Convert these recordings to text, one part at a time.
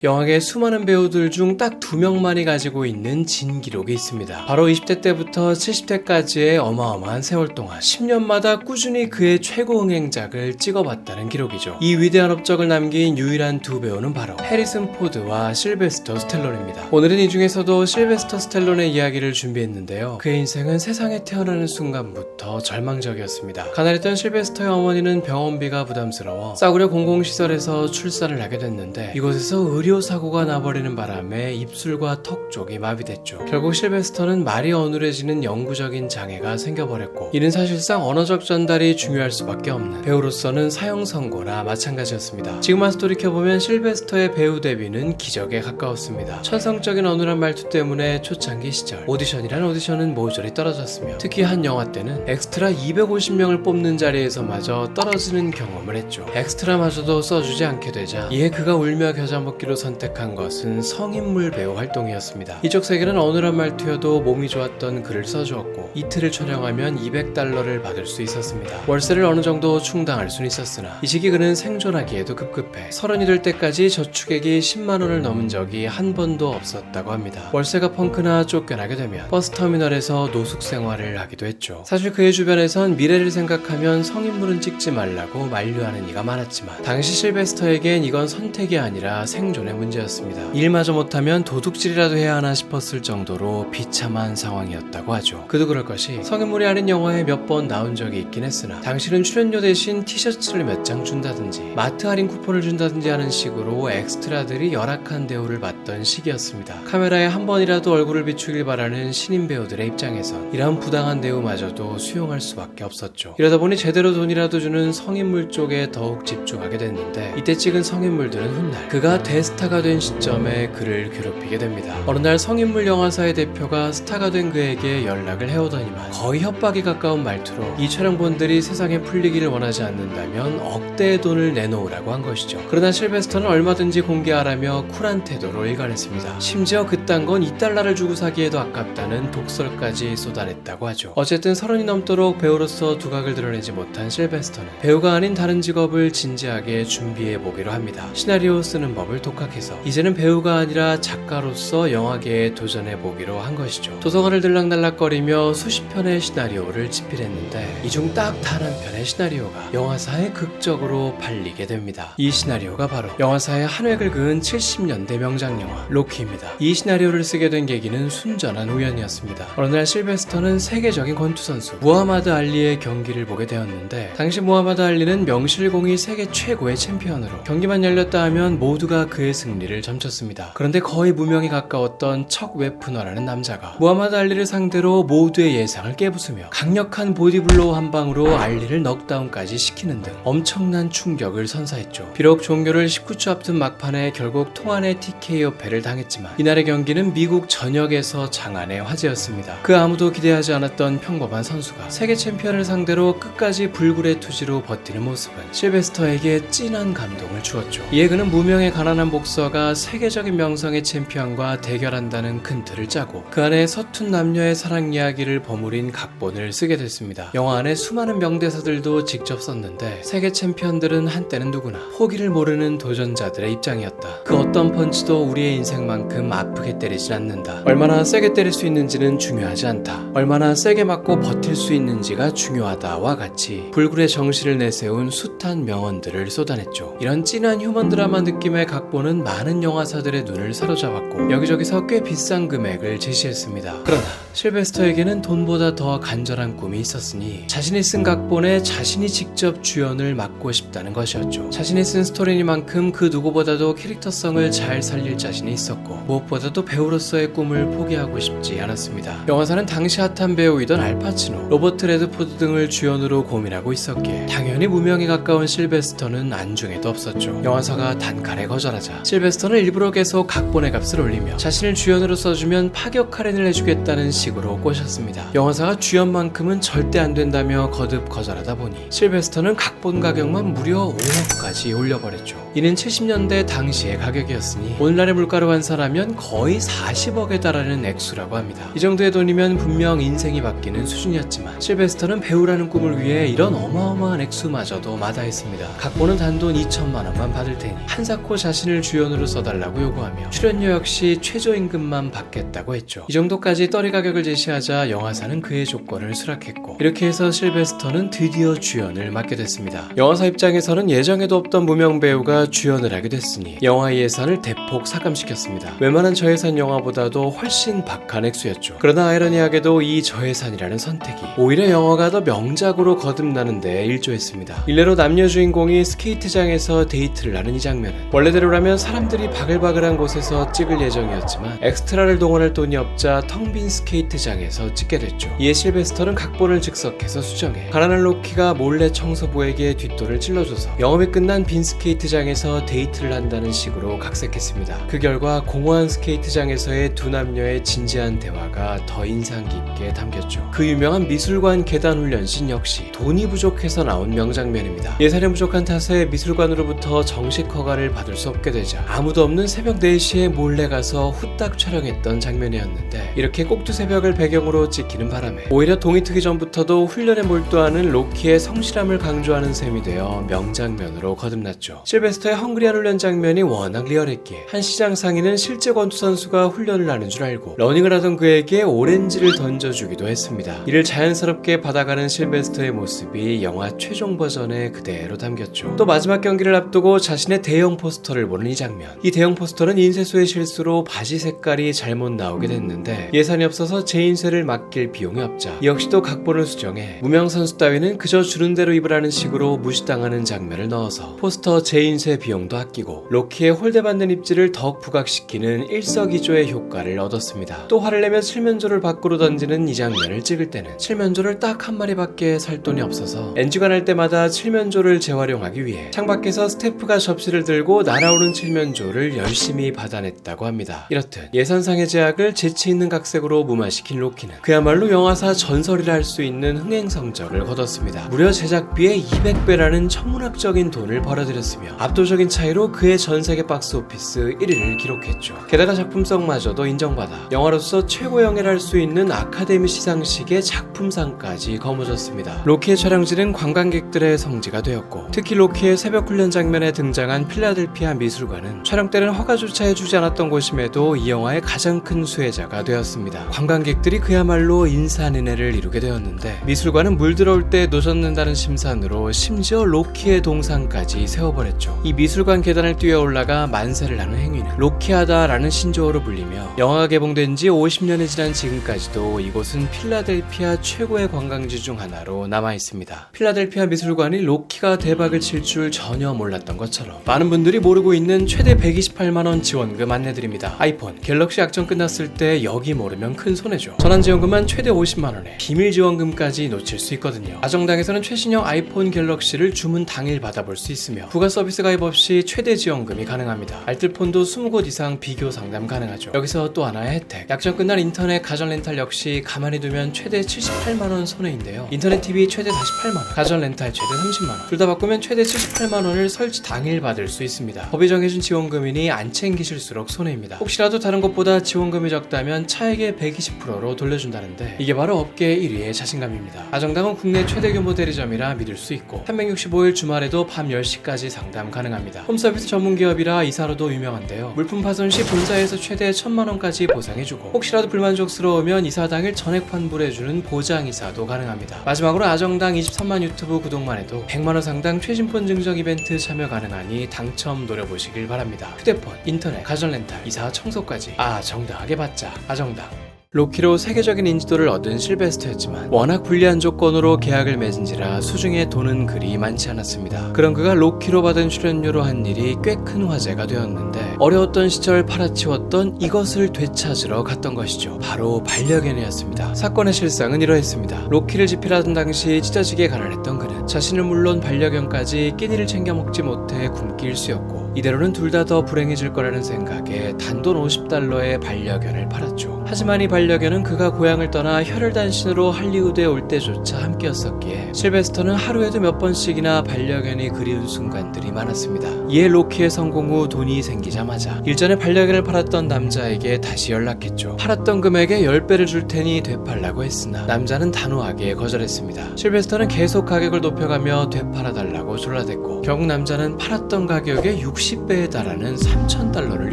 영화계 수많은 배우들 중 딱 2명만이 가지고 있는 진기록이 있습니다. 바로 20대 때부터 70대까지의 어마어마한 세월 동안 10년마다 꾸준히 그의 최고 흥행작을 찍어봤다는 기록이죠. 이 위대한 업적을 남긴 유일한 두 배우는 바로 해리슨 포드와 실베스터 스텔론입니다. 오늘은 이 중에서도 실베스터 스텔론의 이야기를 준비했는데요. 그의 인생은 세상에 태어나는 순간부터 절망적이었습니다. 가난했던 실베스터의 어머니는 병원비가 부담스러워 싸구려 공공시설에서 출산을 하게 됐는데 이곳에서 의료사고가 나버리는 바람에 입술과 턱 쪽이 마비됐죠. 결국 실베스터는 말이 어눌해지는 영구적인 장애가 생겨버렸고 이는 사실상 언어적 전달이 중요할 수밖에 없는 배우로서는 사형 선고나 마찬가지였습니다. 지금 와서 돌이켜보면 실베스터의 배우 데뷔는 기적에 가까웠습니다. 천성적인 어눌한 말투 때문에 초창기 시절 오디션이란 오디션은 모조리 떨어졌으며 특히 한 영화 때는 엑스트라 250명을 뽑는 자리에서마저 떨어지는 경험을 했죠. 엑스트라마저도 써주지 않게 되자 이에 그가 울며 겨자 먹기로 선택한 것은 성인물 배우 활동이었습니다. 이쪽 세계는 어눌한 말투여도 몸이 좋았던 글을 써주었고 이틀을 촬영하면 $200를 받을 수 있었습니다. 월세를 어느 정도 충당할 수는 있었으나 이 시기 그는 생존하기에도 급급해 30이 될 때까지 저축액이 10만원을 넘은 적이 한 번도 없었다고 합니다. 월세가 펑크나 쫓겨나게 되면 버스터미널에서 노숙 생활을 하기도 했죠. 사실 그의 주변에선 미래를 생각하면 성인물은 찍지 말라고 만류하는 이가 많았지만 당시 실베스터에겐 이건 선택이 아니라 생존의 문제였습니다. 일마저 못하면 도둑질이라도 해야 하나 싶었을 정도로 비참한 상황이었다고 하죠. 그도 그럴 것이 성인물이 아닌 영화에 몇 번 나온 적이 있긴 했으나 당신은 출연료 대신 티셔츠를 몇 장 준다든지 마트 할인 쿠폰을 준다든지 하는 식으로 엑스트라들이 열악한 대우를 받던 시기였습니다. 카메라에 한 번이라도 얼굴을 비추길 바라는 신인 배우들의 입장에선 이런 부당한 대우마저도 수용할 수밖에 없었죠. 이러다 보니 제대로 돈이라도 주는 성인물 쪽에 더욱 집중하게 됐는데 이때 찍은 성인물들은 훗날 그가 대스타가 된 시점에 그를 괴롭히게 됩니다. 어느 날 성인물 영화사의 대표가 스타가 된 그에게 연락을 해오더니만 거의 협박에 가까운 말투로 이 촬영본들이 세상에 풀리기를 원하지 않는다면 억대의 돈을 내놓으라고 한 것이죠. 그러나 실베스터는 얼마든지 공개하라며 쿨한 태도로 일관했습니다. 심지어 그딴 건 $2를 주고 사기에도 아깝다는 독설까지 쏟아냈다고 하죠. 어쨌든 30이 넘도록 배우로서 두각을 드러내지 못한 실베스터는 배우가 아닌 다른 직업을 진지하게 준비해보기로 합니다. 시나리오 쓰는 법을 독학해서 이제는 배우가 아니라 작가로서 영화계에 도전해보기로 한 것이죠. 도서관을 들락날락거리며 수십 편의 시나리오를 집필했는데 이 중 딱 단 한 편의 시나리오가 영화사에 극적으로 팔리게 됩니다. 이 시나리오가 바로 영화사에 한 획을 그은 70년대 명작 영화 로키입니다. 이 시나리오를 쓰게 된 계기는 순전한 우연이었습니다. 어느 날 실베스터는 세계적인 권투선수 무하마드 알리의 경기를 보게 되었는데 당시 무하마드 알리는 명실공히 세계 최고의 챔피언으로 경기만 열렸다 하면 모두가 그의 승리를 점쳤습니다. 그런데 거의 무명에 가까웠던 척 웨프너라는 남자가 무하마드 알리를 상대로 모두의 예상을 깨부수며 강력한 보디블로우 한 방으로 알리를 넉다운까지 시키는 등 엄청난 충격을 선사했죠. 비록 종료를 19초 앞둔 막판에 결국 통안의 TKO 패를 당했지만 이날의 경기는 미국 전역에서 장안의 화제였습니다. 그 아무도 기대하지 않았던 평범한 선수가 세계 챔피언을 상대로 끝까지 불굴의 투지로 버티는 모습은 실베스터에게 찐한 감동을 주었죠. 이에 그는 무명의 가난한 복서가 세계적인 명성의 챔피언과 대결한다는 큰 틀을 짜고 그 안에 서툰 남녀의 사랑 이야기를 버무린 각본을 쓰게 됐습니다. 영화 안에 수많은 명대사들도 직접 썼는데 세계 챔피언들은 한때는 누구나 포기를 모르는 도전자들의 입장이었다. 그 어떤 펀치도 우리의 인생만큼 아프게 때리진 않는다. 얼마나 세게 때릴 수 있는지는 중요하지 않다. 얼마나 세게 맞고 버틸 수 있는지가 중요하다와 같이 불굴의 정신을 내세운 숱한 명언들을 쏟아냈죠. 이런 찐한 휴먼 드라마 느낌의 각본은 많은 영화사들의 눈을 사로잡았고 여기저기서 꽤 비싼 금액을 제시했습니다. 그러나 실베스터에게는 돈보다 더 간절한 꿈이 있었으니 자신이 쓴 각본에 자신이 직접 주연을 맡고 싶다는 것이었죠. 자신이 쓴 스토리니만큼 그 누구보다도 캐릭터성을 잘 살릴 자신이 있었고 무엇보다도 배우로서의 꿈을 포기하고 싶지 않았습니다. 영화사는 당시 핫한 배우이던 알파치노, 로버트 레드포드 등을 주연으로 고민하고 있었기에 당연히 무명에 가까운 실베스터는 안중에도 없었죠. 영화사가 단칼에 거절하자 실베스터는 일부러 계속 각본의 값을 올리며 자신을 주연으로 써주면 파격 할인을 해주겠다는 식으로 꼬셨습니다. 영화사가 주연만큼은 절대 안 된다며 거듭 거절하다 보니 실베스터는 각본 가격만 무려 5억까지 올려버렸죠. 이는 70년대 당시의 가격이었으니 오늘날의 물가로 환산하면 거의 40억에 달하는 액수라고 합니다. 이 정도의 돈이면 분명 인생이 바뀌는 수준이었지만 실베스터는 배우라는 꿈을 위해 이런 어마어마한 액수마저도 마다했습니다. 각본은 단돈 2천만 원만 받을 테니 한사코 자신을 주연으로 써달라고 요구하며 출연료 역시 최저임금만 받겠다고 했죠. 이 정도까지 떨이 가격을 제시하자 영화사는 그의 조건을 수락했고, 이렇게 해서 실베스터는 드디어 주연을 맡게 됐습니다. 영화사 입장에서는 예정에도 없던 무명 배우가 주연을 하게 됐으니 영화 예산을 대폭 삭감시켰습니다. 웬만한 저예산 영화보다도 훨씬 박한 액수였죠. 그러나 아이러니하게도 이 저예산이라는 선택이 오히려 영화가 더 명작으로 거듭나는 데 일조했습니다. 일례로 남녀 주인공이 스케이트장에서 데이트를 하는 이 장면은 원래대로라면 사람들이 바글바글한 곳에서 찍을 예정이었지만 엑스트라를 동원할 돈이 없자 텅 빈 스케이트장에서 찍게 됐죠. 이에 실베스터는 각본을 즉석해서 수정해 가난한 로키가 몰래 청소부에게 뒷돈을 찔러줘서 영업이 끝난 빈 스케이트장에서 데이트를 한다는 식으로 각색했습니다. 그 결과 공허한 스케이트장에서의 두 남녀의 진지한 대화가 더 인상 깊게 담겼죠. 그 유명한 미술관 계단 훈련씬 역시 돈이 부족해서 나온 명장면입니다. 예산이 부족한 탓에 미술관으로부터 정식 허가를 받을 수 없게 되자 아무도 없는 새벽 4시에 몰래 가서 후딱 촬영했던 장면이었는데, 이렇게 꼭두 새벽을 배경으로 찍히는 바람에 오히려 동이 트기 전부터도 훈련에 몰두하는 로키의 성실함을 강조하는 셈이 되어 명장면으로 거듭났죠. 실베스터의 헝그리한 훈련 장면이 워낙 리얼했기에 한 시장 상인은 실제 권투 선수가 훈련을 하는 줄 알고 러닝을 하던 그에게 오렌지를 던져주기도 했습니다. 이를 자연스럽게 받아가는 실베스터의 모습이 영화 최종 버전에 그대로 담겼죠. 또 마지막 경기를 앞두고 자신의 대형 포스터를 보는 이 장면. 이 대형 포스터는 인쇄소의 실수로 바지 색깔이 잘못 나오게 됐는데 예산이 없어서 재인쇄를 맡길 비용이 없자 이 역시도 각본을 수정해 무명 선수 따위는 그저 주는 대로 입으라는 식으로 무시당하는 장면을 넣어서 포스터 재인쇄 비용도 아끼고 로키의 홀대받는 입지를 더욱 부각시키는 일석이조의 효과를 얻었습니다. 또 화를 내며 칠면조를 밖으로 던지는 이 장면을 찍을 때는 칠면조를 딱 한 마리밖에 살 돈이 없어서 NG가 날 때마다 칠면조를 재활용하기 위해 창밖에서 스태프가 접시를 들고 날아오는 칠면조를 열심히 받아냈다고 합니다. 이렇듯 예산상의 제약을 재치 있는 각색으로 무마시킨 로키는 그야말로 영화사 전설이라 할 수 있는 흥행 성적을 거뒀습니다. 무려 제작비의 200배라는 천문학적인 돈을 벌어들였으며 압도적인 차이로 그의 전세계 박스오피스 1위를 기록했죠. 게다가 작품성마저도 인정받아 영화로서 최고영예를 할 수 있는 아카데미 시상식의 작품상까지 거머쥐었습니다. 로키의 촬영지는 관광객들의 성지가 되었고, 특히 로키의 새벽 훈련 장면에 등장한 필라델피아 미술관은 촬영 때는 허가조차 해주지 않았던 곳임에도 이 영화의 가장 큰 수혜자가 되었습니다. 관광객들이 그야말로 인산인해를 이루게 되었는데, 미술관은 물 들어올 때 노젓는다는 심산으로 심지어 로키의 동상까지 세워버렸죠. 이 미술관 계단을 뛰어 올라가 만세를 하는 행위는 로키하다라는 신조어로 불리며 영화가 개봉된 지 50년이 지난 지금까지도 이곳은 필라델피아 최고의 관광지 중 하나로 남아있습니다. 필라델피아 미술관이 로키가 대박을 칠 줄 전혀 몰랐던 것처럼 많은 분들이 모르고 있는 최대 128만원 지원금 안내드립니다. 아이폰, 갤럭시 약정 끝났을 때 여기 모르면 큰 손해죠. 전환 지원금은 최대 50만원에 비밀 지원금까지 놓칠 수 있거든요. 아정당에서는 최신형 아이폰 갤럭시를 주문 당일 받아볼 수 있으며 부가 서비스 가입 없이 최대 지원금이 가능합니다. 알뜰폰도 20곳 이상 비교 상담 가능하죠. 여기서 또 하나의 혜택, 약정 끝난 인터넷 가전 렌탈 역시 가만히 두면 최대 78만원 손해인데요. 인터넷 TV 최대 48만원, 가전 렌탈 최대 30만원, 둘 다 바꾸면 최대 78만원을 설치 당일 받을 수 있습니다. 법이 정해준 지원금이니 안 챙기실수록 손해입니다. 혹시라도 다른 것보다 지원금이 적다면 차액의 120%로 돌려준다는데 이게 바로 업계 1위의 자신감입니다. 아정당은 국내 최대 규모 대리점이라 믿을 수 있고 365일 주말에도 밤 10시까지 상담 가능합니다. 홈서비스 전문기업이라 이사로도 유명한데요. 물품 파손 시 본사에서 최대 1000만원까지 보상해주고 혹시라도 불만족스러우면 이사 당일 전액 환불해주는 보장이사도 가능합니다. 마지막으로 아정당 23만 유튜브 구독만 해도 100만원 상당 최신폰 증정 이벤트 참여 가능하니 당첨 노려보시길 바랍니다. 휴대폰, 인터넷, 가전 렌탈, 이사, 청소까지 정당하게 받자. 아정당. 로키로 세계적인 인지도를 얻은 실베스터였지만 워낙 불리한 조건으로 계약을 맺은지라 수중에 돈은 그리 많지 않았습니다. 그런 그가 로키로 받은 출연료로 한 일이 꽤 큰 화제가 되었는데 어려웠던 시절 팔아치웠던 이것을 되찾으러 갔던 것이죠. 바로 반려견이었습니다. 사건의 실상은 이러했습니다. 로키를 집필하던 당시 찢어지게 가난했던 그는 자신을 물론 반려견까지 끼니를 챙겨 먹지 못해 굶기 일쑤였고 이대로는 둘 다 더 불행해질 거라는 생각에 단돈 $50의 반려견을 팔았죠. 하지만 이 반려견은 그가 고향을 떠나 혈혈단신으로 할리우드에 올 때조차 함께였었기에 실베스터는 하루에도 몇 번씩이나 반려견이 그리운 순간들이 많았습니다. 이에 로키의 성공 후 돈이 생기자마자 일전에 반려견을 팔았던 남자에게 다시 연락했죠. 팔았던 금액의 10배를 줄 테니 되팔라고 했으나 남자는 단호하게 거절했습니다. 실베스터는 계속 가격을 높여가며 되팔아달라고 졸라댔고 결국 남자는 팔았던 가격의 60배에 달하는 $3,000를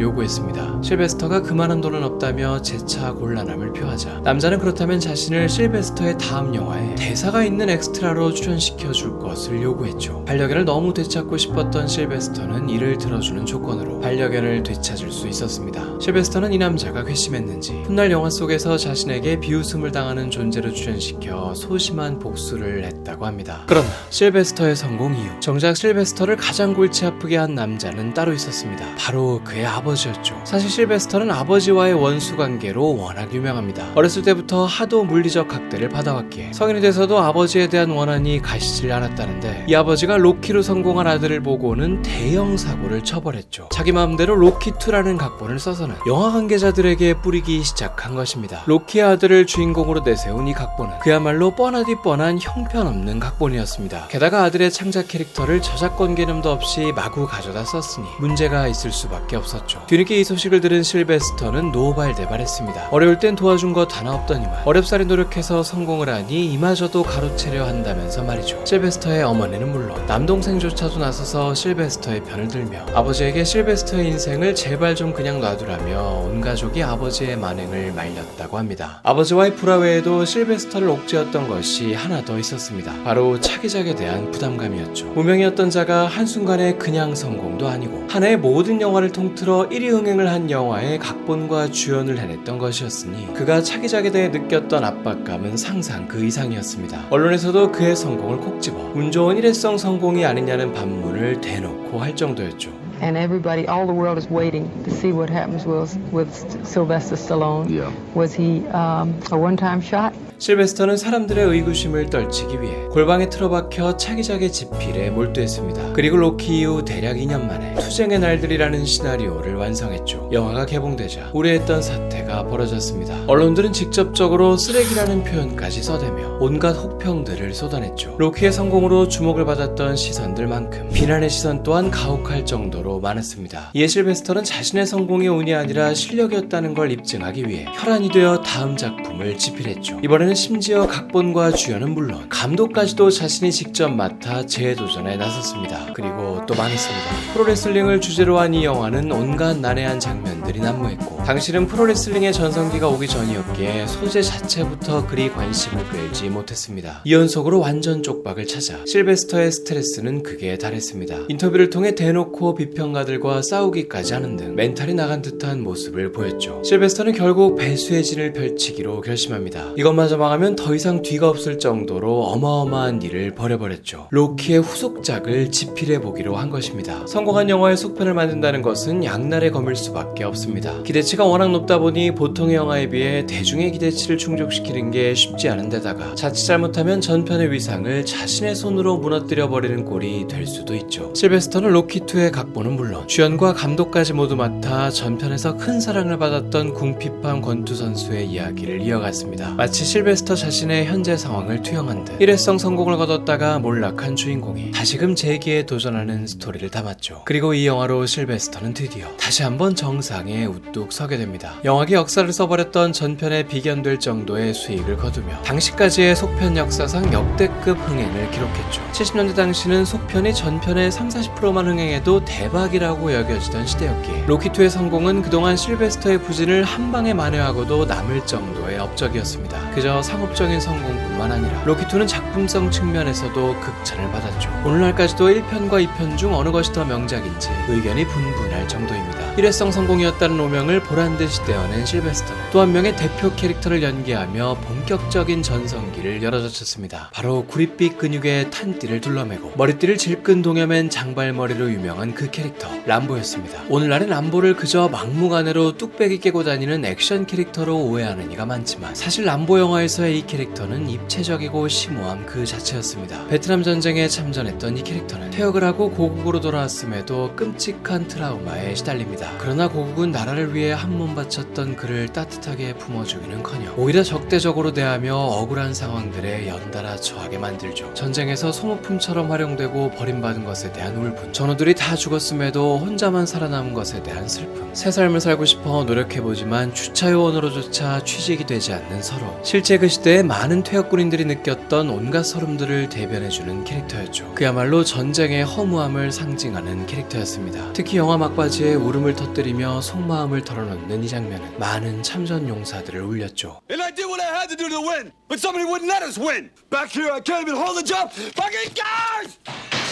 요구했습니다. 실베스터가 그만한 돈은 없다며 재차 곤란함을 표하자 남자는 그렇다면 자신을 실베스터의 다음 영화에 대사가 있는 엑스트라로 출연시켜 줄 것을 요구했죠. 반려견을 너무 되찾고 싶었던 실베스터는 이를 들어주는 조건으로 반려견을 되찾을 수 있었습니다. 실베스터는 이 남자가 괘씸했는지 훗날 영화 속에서 자신에게 비웃음을 당하는 존재로 출연시켜 소심한 복수를 했다고 합니다. 그러나 실베스터의 성공 이후 정작 실베스터를 가장 골치 아프게 한 남자는 따로 있었습니다. 바로 그의 아버지였죠. 사실 실베스터는 아버지와의 원수 관계로 워낙 유명합니다. 어렸을 때부터 하도 물리적 학대를 받아왔기에 성인이 돼서도 아버지에 대한 원한이 가시질 않았다는데 이 아버지가 로키로 성공한 아들을 보고는 대형 사고를 쳐버렸죠. 자기 마음대로 로키2라는 각본을 써서는 영화 관계자들에게 뿌리기 시작한 것입니다. 로키의 아들을 주인공으로 내세운 이 각본은 그야말로 뻔하디 뻔한 형편없는 각본이었습니다. 게다가 아들의 창작 캐릭터를 저작권 개념도 없이 마구 가져다 썼으니 문제가 있을 수밖에 없었죠. 뒤늦게 이 소식을 들은 실베스터는 노발대발했습니다. 어려울 땐 도와준 거 하나 없더니만 어렵사리 노력해서 성공을 하니 이마저도 가로채려 한다면서 말이죠. 실베스터의 어머니는 물론 남동생조차도 나서서 실베스터의 편을 들며 아버지에게 실베스터의 인생을 제발 좀 그냥 놔두라며 온 가족이 아버지의 만행을 말렸다고 합니다. 아버지와의 불화 외에도 실베스터를 옥죄었던 것이 하나 더 있었습니다. 바로 차기작에 대한 부담감이었죠. 무명이었던 자가 한순간에 그냥 성공도 아니고 한 해의 모든 영화를 통틀어 1위 흥행을 한 영화의 각본과 주연을 해냈던 것이었으니 그가 차기작에 대해 느꼈던 압박감은 상상 그 이상이었습니다. 언론에서도 그의 성공을 콕 집어 운 좋은 일회성 성공이 아니냐는 반문을 대놓고 할 정도였죠. And everybody, all the world is waiting to see what happens with Sylvester Stallone. Yeah. Was he a one-time shot? 실베스터는 사람들의 의구심을 떨치기 위해 골방에 틀어박혀 차기작의 집필에 몰두했습니다. 그리고 로키 이후 대략 2년 만에 투쟁의 날들이라는 시나리오를 완성했죠. 영화가 개봉되자 우려했던 사태가 벌어졌습니다. 언론들은 직접적으로 쓰레기라는 표현까지 써대며 온갖 혹평들을 쏟아냈죠. 로키의 성공으로 주목을 받았던 시선들만큼 비난의 시선 또한 가혹할 정도로 많았습니다. 이에 실베스터는 자신의 성공이 운이 아니라 실력이었다는 걸 입증하기 위해 혈안이 되어 다음 작품을 집필했죠. 이번에는 심지어 각본과 주연은 물론 감독까지도 자신이 직접 맡아 재도전에 나섰습니다. 그리고 또 많았습니다. 프로레슬링을 주제로 한 이 영화는 온갖 난해한 장면들이 난무했고 당시는 프로레슬링의 전성기가 오기 전이었기에 소재 자체부터 그리 관심을 끌지 못했습니다. 이 연속으로 완전 쪽박을 찾아 실베스터의 스트레스는 극에 달했습니다. 인터뷰를 통해 대놓고 비평가들과 싸우기까지 하는 등 멘탈이 나간 듯한 모습을 보였죠. 실베스터는 결국 배수의 진을 펼치기로 결심합니다. 이것마저 망하면 더 이상 뒤가 없을 정도로 어마어마한 일을 벌여버렸죠. 로키의 후속작을 집필해보기로 한 것입니다. 성공한 영화의 속편을 만든다는 것은 양날의 검일 수밖에 없습니다. 기대치가 워낙 높다 보니 보통의 영화에 비해 대중의 기대치를 충족시키는 게 쉽지 않은 데다가 자칫 잘못하면 전편의 위상을 자신의 손으로 무너뜨려버리는 꼴이 될 수도 있죠. 실베스터는 로키2의 각본은 물론 주연과 감독까지 모두 맡아 전편에서 큰 사랑을 받았던 궁핍한 권투 선수의 이야기를 이어갔습니다. 마치 실베스터 자신의 현재 상황을 투영한 듯 일회성 성공을 거뒀다가 몰락한 주인공이 다시금 재기에 도전하는 스토리를 담았죠. 그리고 이 영화로 실베스터는 드디어 다시 한번 정상에 우뚝 서게 됩니다. 영화계 역사를 써버렸던 전편에 비견될 정도의 수익을 거두며 당시까지의 속편 역사상 역대급 흥행을 기록했죠. 70년대 당시는 속편이 전편의 30-40%만 흥행해도 대박이라고 여겨지던 시대였기에 로키2의 성공은 그동안 실베스터의 부진을 한 방에 만회하고도 남을 정도의 업적이었습니다. 그저 상업적인 성공뿐만 아니라 로키2는 작품성 측면에서도 극찬을 받았죠. 오늘날까지도 1편과 2편 중 어느 것이 더 명작인지 의견이 분분할 정도입니다. 일회성 성공이었다는 오명을 보란듯이 떼어낸 실베스터는 또 한 명의 대표 캐릭터를 연기하며 본격적인 전성기를 열어젖혔습니다. 바로 구릿빛 근육의 탄띠를 둘러매고 머리띠를 질끈 동여맨 장발머리로 유명한 그 캐릭터 람보였습니다. 오늘날은 람보를 그저 막무가내로 뚝배기 깨고 다니는 액션 캐릭터로 오해하는 이가 많지만 사실 람보 영화에서의 이 캐릭터는 입체적이고 심오함 그 자체였습니다. 베트남 전쟁에 참전했던 이 캐릭터는 퇴역을 하고 고국으로 돌아왔음에도 끔찍한 트라우마에 시달립니다. 그러나 고국은 나라를 위해 한 몸 바쳤던 그를 따뜻하게 품어주기는커녕 오히려 적대적으로 대하며 억울한 상황들에 연달아 처하게 만들죠. 전쟁에서 소모품처럼 활용되고 버림받은 것에 대한 울분, 전우들이 다 죽었음에도 혼자만 살아남은 것에 대한 슬픔, 새 삶을 살고 싶어 노력해보지만 주차 요원으로조차 취직이 되지 않는 서로, 실제 그 시대에 많은 퇴역군인들이 느꼈던 온갖 서름들을 대변해주는 캐릭터였죠. 그야말로 전쟁의 허무함 쿨함을 상징하는 캐릭터였습니다. 특히 영화 막바지에 울음을 터뜨리며 속마음을 털어놓는 이 장면은 많은 참전 용사들을 울렸죠. And I did what I had to do to win, but somebody wouldn't let us win. Back here, I can't even hold the job. Fucking guys!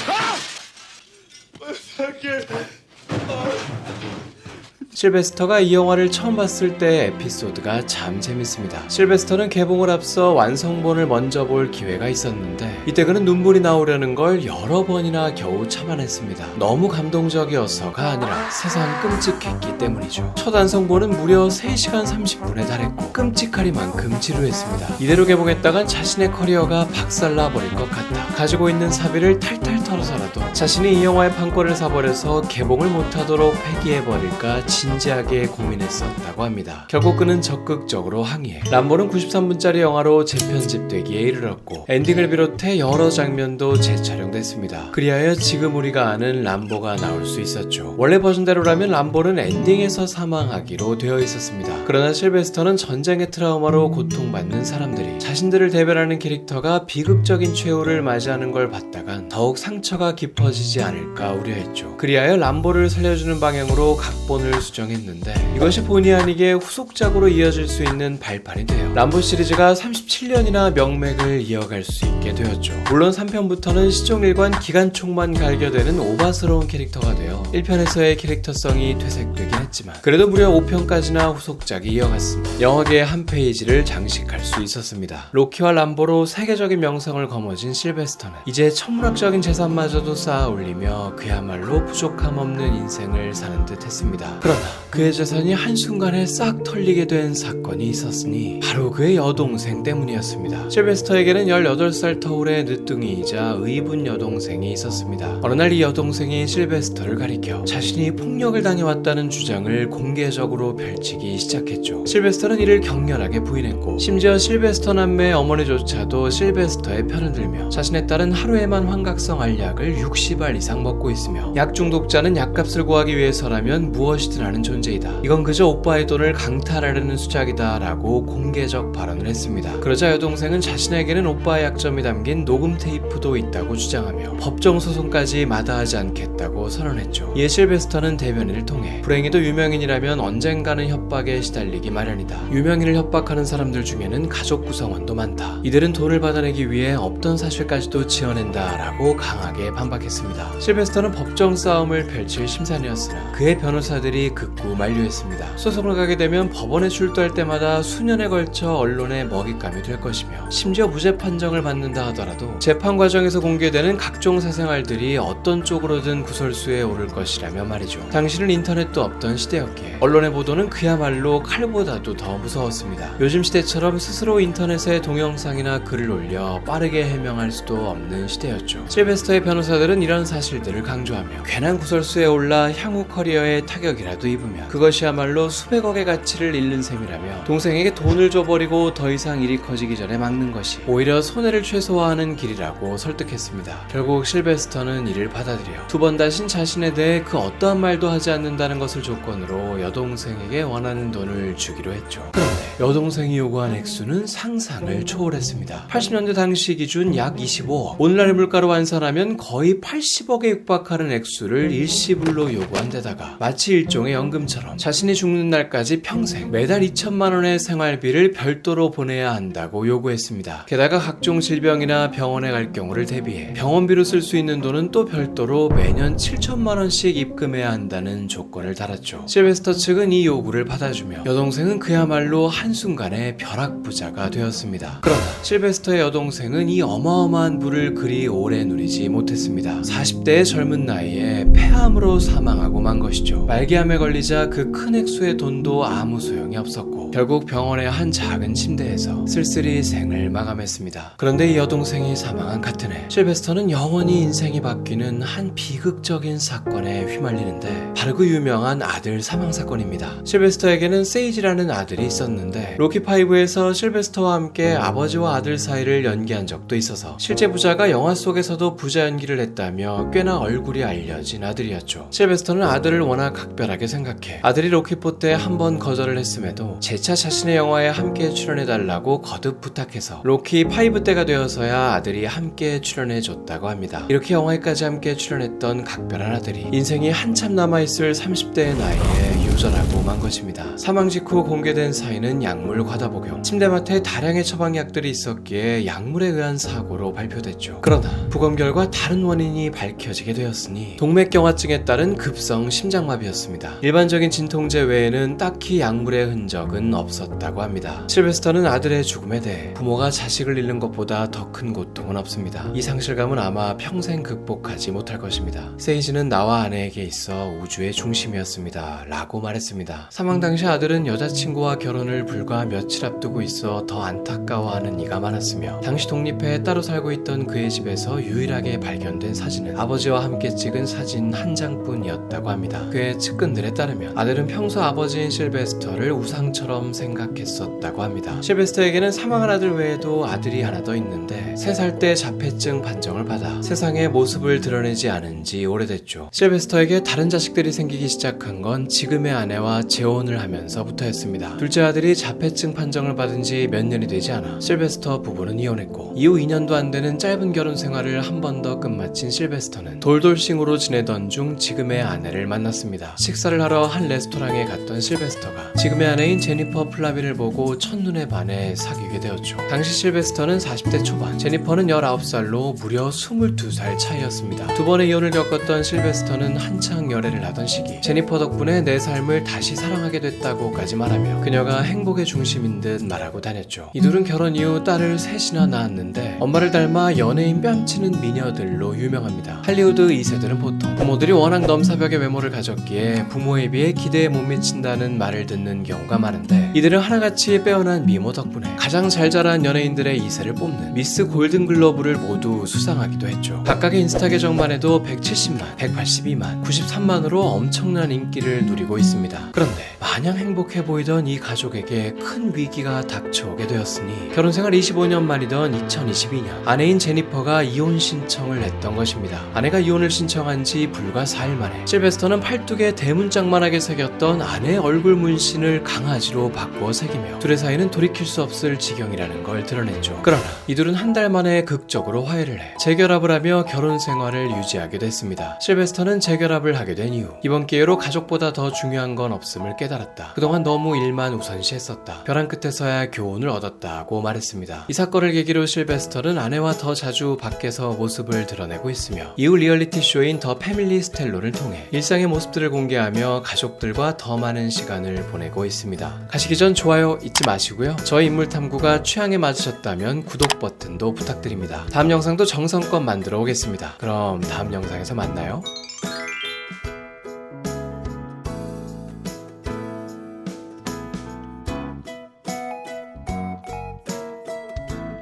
Ah! 실베스터가 이 영화를 처음 봤을 때 에피소드가 참 재밌습니다. 실베스터는 개봉을 앞서 완성본을 먼저 볼 기회가 있었는데 이때 그는 눈물이 나오려는 걸 여러 번이나 겨우 참아냈습니다. 너무 감동적이어서가 아니라 세상 끔찍했기 때문이죠. 첫 완성본은 무려 3시간 30분에 달했고 끔찍하리만큼 지루했습니다. 이대로 개봉했다간 자신의 커리어가 박살나버릴 것 같다. 가지고 있는 사비를 탈탈 털어서라도 자신이 이 영화의 판권을 사버려서 개봉을 못하도록 폐기해버릴까 진지하게 고민했었다고 합니다. 결국 그는 적극적으로 항의해 람보는 93분짜리 영화로 재편집되기에 이르렀고 엔딩을 비롯해 여러 장면도 재촬영됐습니다. 그리하여 지금 우리가 아는 람보가 나올 수 있었죠. 원래 버전대로라면 람보는 엔딩에서 사망하기로 되어 있었습니다. 그러나 실베스터는 전쟁의 트라우마로 고통받는 사람들이 자신들을 대변하는 캐릭터가 비극적인 최후를 맞이하는 걸 봤다간 더욱 상처가 깊어지지 않을까 우려했죠. 그리하여 람보를 살려주는 방향으로 각본을 수정했는데 이것이 본의 아니게 후속작으로 이어질 수 있는 발판이 돼요. 람보 시리즈가 37년이나 명맥을 이어갈 수 있게 되었죠. 물론 3편부터는 시종일관 기관총만 갈겨대는 오바스러운 캐릭터가 되어 1편에서의 캐릭터성이 퇴색되긴 했지만 그래도 무려 5편까지나 후속작이 이어갔습니다. 영화계의 한 페이지를 장식할 수 있었습니다. 로키와 람보로 세계적인 명성을 거머쥔 실베스터는 이제 천문학적인 재산마저도 쌓아 올리며 그야말로 부족함 없는 인생을 사는 듯 했습니다. 그러나 그의 재산이 한순간에 싹 털리게 된 사건이 있었으니 바로 그의 여동생 때문이었습니다. 실베스터에게는 18살 터울의 늦둥이이자 의분 여동생이 있었습니다. 어느 날 이 여동생이 실베스터를 가리켜 자신이 폭력을 당해왔다는 주장을 공개적으로 펼치기 시작했죠. 실베스터는 이를 격렬하게 부인했고 심지어 실베스터 남매의 어머니조차도 실베스터의 편을 들며 자신의 딸은 하루에만 환각성 알약을 60알 이상 먹고 있으며 약 중독자는 약값을 구하기 위해서라면 무엇이든 하는 존재이다. 이건 그저 오빠의 돈을 강탈하려는 수작이다 라고 공개적 발언을 했습니다. 그러자 여동생은 자신에게는 오빠의 약점이 담긴 녹음 테이프도 있다고 주장하며 법정 소송까지 마다하지 않겠다고 선언했죠. 이에 실베스터는 대변인을 통해 불행히도 유명인이라면 언젠가는 협박에 시달리기 마련이다. 유명인을 협박하는 사람들 중에는 가족 구성원도 많다. 이들은 돈을 받아내기 위해 없던 사실까지도 지어낸다 라고 강하게 반박했습니다. 실베스터는 법정 싸움을 펼칠 심산이었으나 그의 변호사들이 극구 만류했습니다. 소송을 가게 되면 법원에 출두할 때마다 수년에 걸쳐 언론의 먹잇감이 될 것이며 심지어 무죄 판정을 받는다 하더라도 재판 과정에서 공개되는 각종 사생활들이 어떤 쪽으로든 구설수에 오를 것이라며 말이죠. 당시는 인터넷도 없던 시대였기에 언론의 보도는 그야말로 칼보다도 더 무서웠습니다. 요즘 시대처럼 스스로 인터넷에 동영상이나 글을 올려 빠르게 해명할 수도 없는 시대였죠. 실베스터의 변호사들은 이런 사실들을 강조하며 괜한 구설수에 올라 향후 커리어에 타격이라도 입으면 그것이야말로 수백억의 가치를 잃는 셈이라며 동생에게 돈을 줘버리고 더 이상 일이 커지기 전에 막는 것이 오히려 손해를 최소화하는 길이라고 설득했습니다. 결국 실베스터는 이를 받아들여 두 번 다신 자신에 대해 그 어떠한 말도 하지 않는다는 것을 조건으로 여동생에게 원하는 돈을 주기로 했죠. 그런데 여동생이 요구한 액수는 상상을 초월했습니다. 80년대 당시 기준 약 25억, 오늘날의 물가로 환산하면 거의 80억에 육박하는 액수를 일시불로 요구한 데다가 마치 일종의 연금처럼 자신이 죽는 날까지 평생 매달 2천만 원의 생활비를 별도로 보내야 한다고 요구했습니다. 게다가 각종 질병이나 병원에 갈 경우를 대비해 병원비로 쓸 수 있는 돈은 또 별도로 매년 7천만 원씩 입금해야 한다는 조건을 달았죠. 실베스터 측은 이 요구를 받아주며 여동생은 그야말로 한순간에 벼락부자가 되었습니다. 그러나 실베스터의 여동생은 이 어마어마한 부를 그리 오래 누리지 못했습니다. 40대의 젊은 나이에 폐암으로 사망하고 만 것이죠. 말기암에 걸리자 그 큰 액수의 돈도 아무 소용이 없었고 결국 병원의 한 작은 침대에서 쓸쓸히 생을 마감했습니다. 그런데 이 여동생이 사망한 같은 해 실베스터는 영원히 인생이 바뀌는 한 비극적인 사건에 휘말리는데 바로 그 유명한 아들 사망 사건입니다. 실베스터에게는 세이지라는 아들이 있었는데 로키5에서 실베스터와 함께 아버지와 아들 사이를 연기한 적도 있어서 실제 부자가 영화 속에서도 부자였 연기를 했다며 꽤나 얼굴이 알려진 아들이었죠. 실베스터는 아들을 워낙 각별하게 생각해 아들이 로키포 때 한 번 거절을 했음에도 재차 자신의 영화에 함께 출연해달라고 거듭 부탁해서 로키 5 때가 되어서야 아들이 함께 출연해줬다고 합니다. 이렇게 영화에까지 함께 출연했던 각별한 아들이 인생이 한참 남아있을 30대의 나이에 유전하고 만 것입니다. 사망 직후 공개된 사인은 약물 과다복용, 침대맡에 다량의 처방약들이 있었기에 약물에 의한 사고로 발표됐죠. 그러나 부검 결과 다른 원인이 밝혀지게 되었으니 동맥경화증에 따른 급성 심장마비였습니다. 일반적인 진통제 외에는 딱히 약물의 흔적은 없었다고 합니다. 실베스터는 아들의 죽음에 대해 부모가 자식을 잃는 것보다 더 큰 고통은 없습니다. 이 상실감은 아마 평생 극복하지 못할 것입니다. 세이지는 나와 아내에게 있어 우주의 중심이었습니다. 라고 말했습니다. 사망 당시 아들은 여자친구와 결혼을 불과 며칠 앞두고 있어 더 안타까워하는 이가 많았으며 당시 독립해 따로 살고 있던 그의 집에서 유일하게 발견된 사진은 아버지와 함께 찍은 사진 한 장뿐이었다고 합니다. 그의 측근들에 따르면 아들은 평소 아버지인 실베스터를 우상처럼 생각했었다고 합니다. 실베스터에게는 사망한 아들 외에도 아들이 하나 더 있는데 3살 때 자폐증 판정을 받아 세상에 모습을 드러내지 않은 지 오래됐죠. 실베스터에게 다른 자식들이 생기기 시작한 건 지금의 아내와 재혼을 하면서부터였습니다. 둘째 아들이 자폐증 판정을 받은 지 몇 년이 되지 않아 실베스터 부부는 이혼했고 이후 2년도 안 되는 짧은 결혼 생활을 한 번 더 끝마친 실베스터는 돌돌싱으로 지내던 중 지금의 아내를 만났습니다. 식사를 하러 한 레스토랑에 갔던 실베스터가 지금의 아내인 제니퍼 플라비를 보고 첫눈에 반해 사귀게 되었죠. 당시 실베스터는 40대 초반, 제니퍼는 19살로 무려 22살 차이였습니다. 두 번의 이혼을 겪었던 실베스터는 한창 열애를 하던 시기 제니퍼 덕분에 내 삶을 다시 사랑하게 됐다고까지 말하며 그녀가 행복의 중심인 듯 말하고 다녔죠. 이 둘은 결혼 이후 딸을 셋이나 낳았는데 엄마를 닮아 연예인 뺨치는 미녀들로 유명합니다. 할리우드 2세들은 보통 부모들이 워낙 넘사벽의 외모를 가졌기에 부모에 비해 기대에 못 미친다는 말을 듣는 경우가 많은데 이들은 하나같이 빼어난 미모 덕분에 가장 잘 자란 연예인들의 2세를 뽑는 미스 골든글러브를 모두 수상하기도 했죠. 각각의 인스타 계정만 해도 170만, 182만, 93만으로 엄청난 인기를 누리고 있습니다. 그런데 마냥 행복해 보이던 이 가족에게 큰 위기가 닥쳐오게 되었으니 결혼생활 25년 만이던 2022년 아내인 제니퍼가 이혼 신청을 했던 것입니다. 아내가 이혼을 신청한 지 불과 4일 만에 실베스터는 팔뚝에 대문짝만하게 새겼던 아내의 얼굴 문신을 강아지로 바꾸어 새기며 둘의 사이는 돌이킬 수 없을 지경이라는 걸 드러냈죠. 그러나 이들은 한 달 만에 극적으로 화해를 해 재결합을 하며 결혼 생활을 유지하게 됐습니다. 실베스터는 재결합을 하게 된 이후 이번 기회로 가족보다 더 중요한 건 없음을 깨달았다. 그동안 너무 일만 우선시했었다. 벼랑 끝에서야 교훈을 얻었다고 말했습니다. 이 사건을 계기로 실베스터는 아내와 더 자주 밖에서 모습을 드러내고 있으며 이후 리얼리티 쇼인 더 패밀리 스텔론을 통해 일상의 모습들을 공개하며 가족들과 더 많은 시간을 보내고 있습니다. 가시기 전 좋아요 잊지 마시고요. 저의 인물 탐구가 취향에 맞으셨다면 구독 버튼도 부탁드립니다. 다음 영상도 정성껏 만들어 오겠습니다. 그럼 다음 영상에서 만나요.